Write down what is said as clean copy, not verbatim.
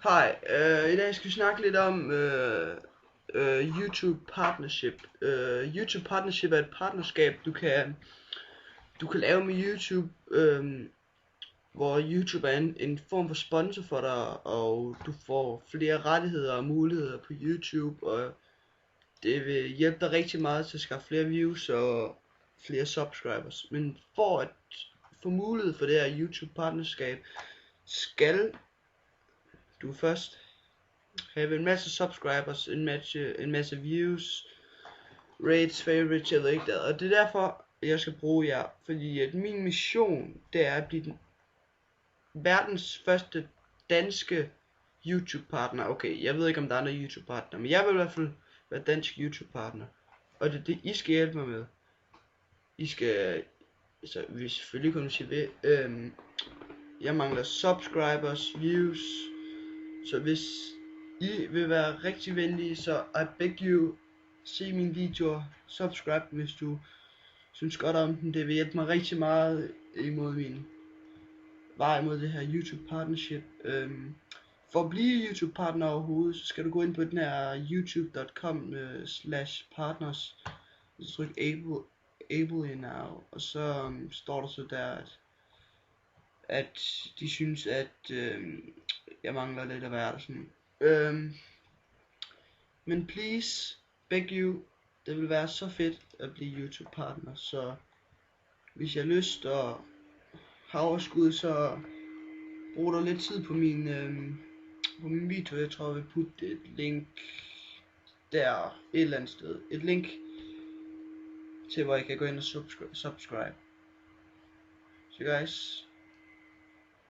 Hej, i dag skal vi snakke lidt om YouTube Partnership. YouTube Partnership er et partnerskab, du kan lave med YouTube, hvor YouTube er en form for sponsor for dig, og du får flere rettigheder og muligheder på YouTube, og det vil hjælpe dig rigtig meget til at skaffe flere views og flere subscribers. Men for at få mulighed for det her YouTube partnerskab, skal du først have en masse subscribers, en masse views, rates, favorites, jeg ved ikke det. Og det er derfor, jeg skal bruge jer. Fordi at min mission, det er at blive den verdens første danske YouTube-partner. Okay, jeg ved ikke om der er andre YouTube-partner, men jeg vil i hvert fald være dansk YouTube-partner. Og det er det, I skal hjælpe mig med. I skal, så vi selvfølgelig kunne sige ved, jeg mangler subscribers, views, så hvis I vil være rigtig venlige, så I beg you, se mine videoer, subscribe hvis du synes godt om den. Det vil hjælpe mig rigtig meget imod min vej mod det her YouTube partnership. For at blive YouTube partner overhovedet, så skal du gå ind på den her youtube.com/partners, så tryk able now, og så står der så der, at de synes at jeg mangler lidt af hvert og sådan. Men please, beg you, det vil være så fedt at blive YouTube partner, så hvis jeg har lyst og har overskud, så brug der lidt tid på min video. Jeg tror jeg vil putte et link der et eller andet sted. Et link til hvor I kan gå ind og subscribe. So guys,